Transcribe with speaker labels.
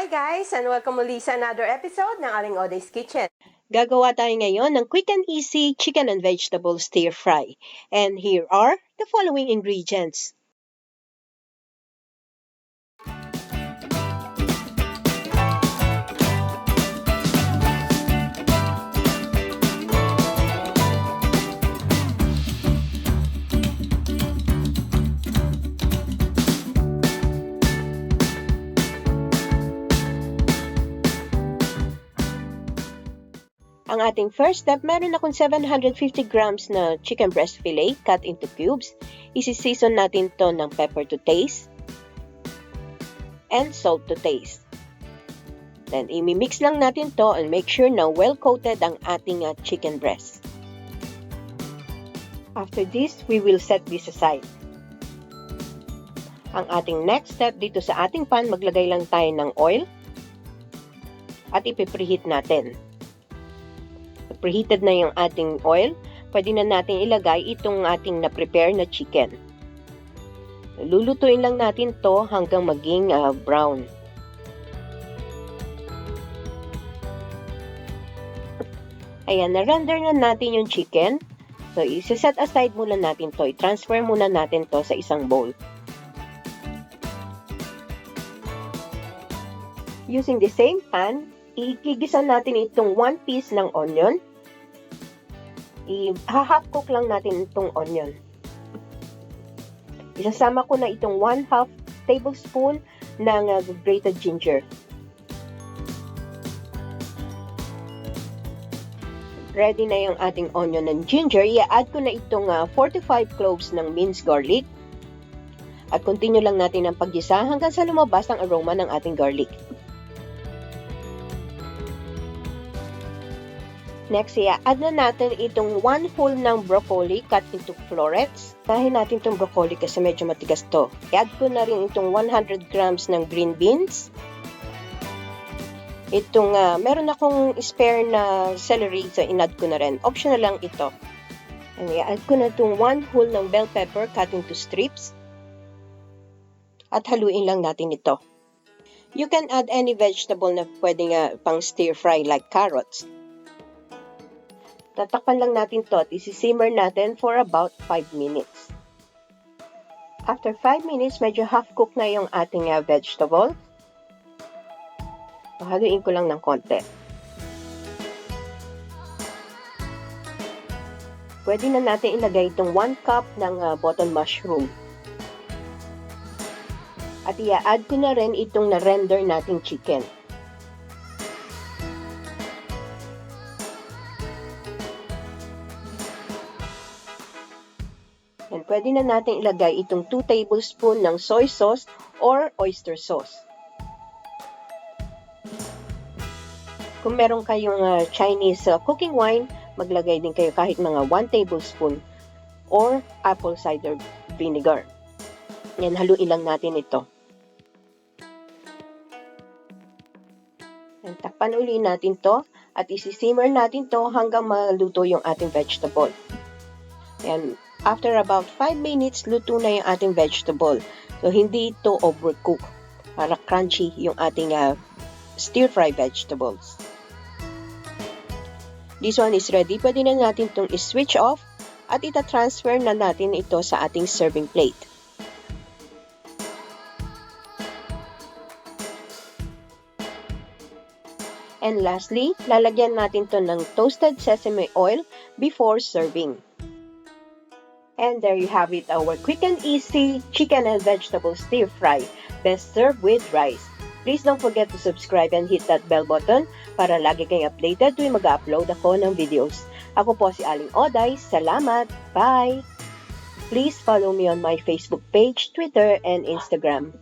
Speaker 1: Hi guys, and welcome muli sa another episode ng Aling Oday's Kitchen.
Speaker 2: Gagawa tayo ngayon ng quick and easy chicken and vegetable stir fry. And here are the following ingredients. Ang ating first step, meron akong 750 grams na chicken breast fillet cut into cubes. Isi-season natin to ng pepper to taste and salt to taste. Then, imi-mix lang natin to and make sure na well-coated ang ating chicken breast. After this, we will set this aside. Ang ating next step dito sa ating pan, maglagay lang tayo ng oil at ipipreheat natin. Preheated na yung ating oil, pwede na natin ilagay itong ating na-prepare na chicken. Lulutuin lang natin to hanggang maging brown. Ayan, na-render na natin yung chicken. So, isa-set aside muna natin to. I-transfer muna natin to sa isang bowl. Using the same pan, igigisa natin itong 1 piece ng onion. I-half cook lang natin itong onion. Isasama ko na itong 1/2 tablespoon ng grated ginger. Ready na yung ating onion and ginger. I-add ko na itong 4 to 5 cloves ng minced garlic. At continue lang natin ang paggisa hanggang sa lumabas ang aroma ng ating garlic. Next, i-add na natin itong 1 whole ng broccoli cut into florets. Tahin natin itong broccoli kasi medyo matigas to. I-add ko na rin itong 100 grams ng green beans. Itong, meron akong spare na celery, so in-add ko na rin. Optional lang ito. And i-add ko na itong 1 whole ng bell pepper cut into strips. At haluin lang natin ito. You can add any vegetable na pwedeng pang stir fry like carrots. Tatakpan lang natin to at isi-simmer natin for about 5 minutes. After 5 minutes, medyo half-cook na yung ating vegetable. Haluin ko lang ng konti. Pwede na natin ilagay itong 1 cup ng button mushroom. At i-add ko na rin itong na-render nating chicken. And pwede na natin ilagay itong 2 tablespoon ng soy sauce or oyster sauce. Kung meron kayong Chinese cooking wine, maglagay din kayo kahit mga 1 tablespoon or apple cider vinegar. Yan, haluin lang natin ito. And takpan uli natin to at isi-simmer natin to hanggang maluto yung ating vegetable. Yan. After about 5 minutes, luto na yung ating vegetable. So, hindi ito overcook para crunchy yung ating stir-fry vegetables. This one is ready. Pwede na natin itong i-switch off at ita-transfer na natin ito sa ating serving plate. And lastly, lalagyan natin ito ng toasted sesame oil before serving. And there you have it, our quick and easy chicken and vegetable stir fry, best served with rice. Please don't forget to subscribe and hit that bell button para lagi kayong updated tuwing mag-upload ako ng videos. Ako po si Aling Oday. Salamat! Bye! Please follow me on my Facebook page, Twitter, and Instagram.